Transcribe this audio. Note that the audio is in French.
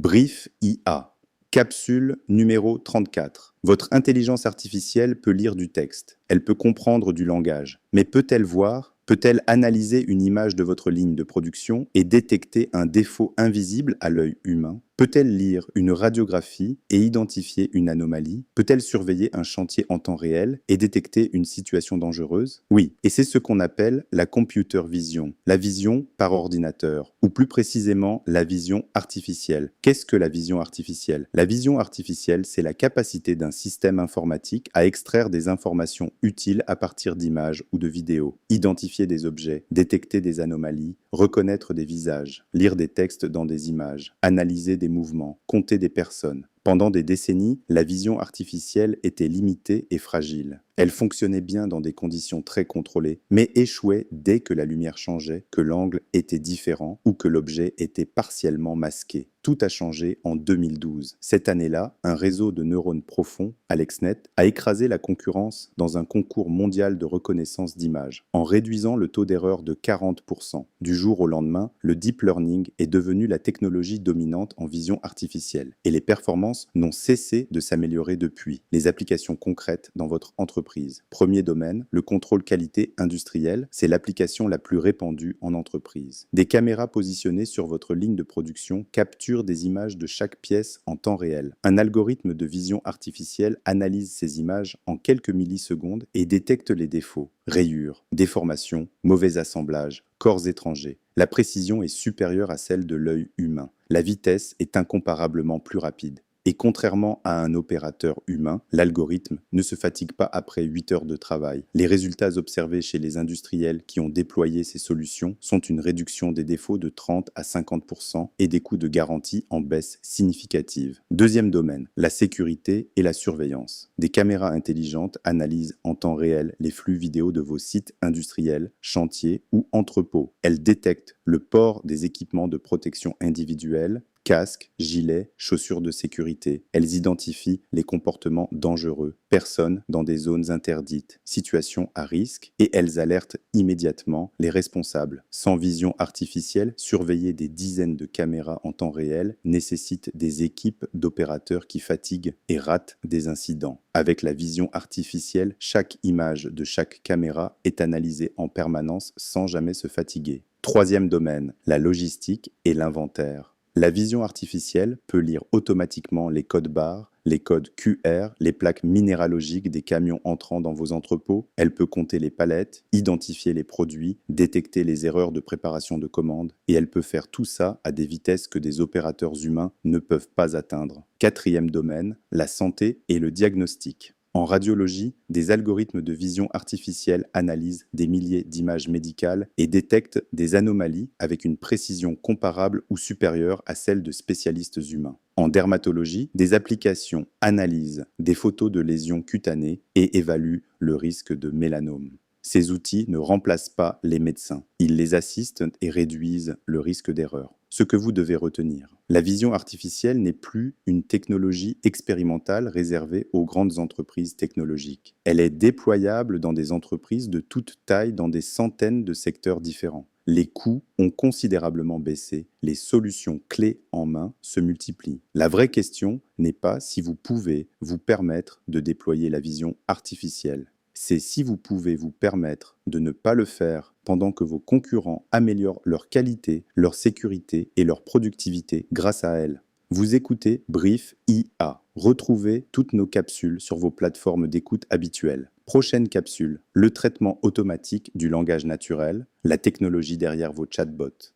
Brief IA. Capsule numéro 34. Votre intelligence artificielle peut lire du texte. Elle peut comprendre du langage. Mais peut-elle voir? Peut-elle analyser une image de votre ligne de production et détecter un défaut invisible à l'œil humain? Peut-elle lire une radiographie et identifier une anomalie? Peut-elle surveiller un chantier en temps réel et détecter une situation dangereuse? Oui, et c'est ce qu'on appelle la computer vision, la vision par ordinateur, ou plus précisément la vision artificielle. Qu'est-ce que la vision artificielle? La vision artificielle, c'est la capacité d'un système informatique à extraire des informations utiles à partir d'images ou de vidéos, identifier des objets, détecter des anomalies, reconnaître des visages, lire des textes dans des images, analyser des mouvements, compter des personnes. Pendant des décennies, la vision artificielle était limitée et fragile. Elle fonctionnait bien dans des conditions très contrôlées, mais échouait dès que la lumière changeait, que l'angle était différent ou que l'objet était partiellement masqué. Tout a changé en 2012. Cette année-là, un réseau de neurones profonds, AlexNet, a écrasé la concurrence dans un concours mondial de reconnaissance d'images, en réduisant le taux d'erreur de 40%. Du jour au lendemain, le deep learning est devenu la technologie dominante en vision artificielle, et les performances n'ont cessé de s'améliorer depuis. Les applications concrètes dans votre entreprise. Premier domaine, le contrôle qualité industriel, c'est l'application la plus répandue en entreprise. Des caméras positionnées sur votre ligne de production capturent des images de chaque pièce en temps réel. Un algorithme de vision artificielle analyse ces images en quelques millisecondes et détecte les défauts, rayures, déformations, mauvais assemblage, corps étrangers. La précision est supérieure à celle de l'œil humain. La vitesse est incomparablement plus rapide. Et contrairement à un opérateur humain, l'algorithme ne se fatigue pas après 8 heures de travail. Les résultats observés chez les industriels qui ont déployé ces solutions sont une réduction des défauts de 30 à 50% et des coûts de garantie en baisse significative. Deuxième domaine, la sécurité et la surveillance. Des caméras intelligentes analysent en temps réel les flux vidéo de vos sites industriels, chantiers ou entrepôts. Elles détectent le port des équipements de protection individuelle, casques, gilets, chaussures de sécurité. Elles identifient les comportements dangereux, personnes dans des zones interdites, situations à risque, et elles alertent immédiatement les responsables. Sans vision artificielle, surveiller des dizaines de caméras en temps réel nécessite des équipes d'opérateurs qui fatiguent et ratent des incidents. Avec la vision artificielle, chaque image de chaque caméra est analysée en permanence sans jamais se fatiguer. Troisième domaine, la logistique et l'inventaire. La vision artificielle peut lire automatiquement les codes barres, les codes QR, les plaques minéralogiques des camions entrant dans vos entrepôts. Elle peut compter les palettes, identifier les produits, détecter les erreurs de préparation de commandes. Et elle peut faire tout ça à des vitesses que des opérateurs humains ne peuvent pas atteindre. Quatrième domaine, la santé et le diagnostic. En radiologie, des algorithmes de vision artificielle analysent des milliers d'images médicales et détectent des anomalies avec une précision comparable ou supérieure à celle de spécialistes humains. En dermatologie, des applications analysent des photos de lésions cutanées et évaluent le risque de mélanome. Ces outils ne remplacent pas les médecins. Ils les assistent et réduisent le risque d'erreur. Ce que vous devez retenir. La vision artificielle n'est plus une technologie expérimentale réservée aux grandes entreprises technologiques. Elle est déployable dans des entreprises de toute taille dans des centaines de secteurs différents. Les coûts ont considérablement baissé, les solutions clés en main se multiplient. La vraie question n'est pas si vous pouvez vous permettre de déployer la vision artificielle. C'est si vous pouvez vous permettre de ne pas le faire pendant que vos concurrents améliorent leur qualité, leur sécurité et leur productivité grâce à elle. Vous écoutez Brief IA. Retrouvez toutes nos capsules sur vos plateformes d'écoute habituelles. Prochaine capsule, le traitement automatique du langage naturel, la technologie derrière vos chatbots.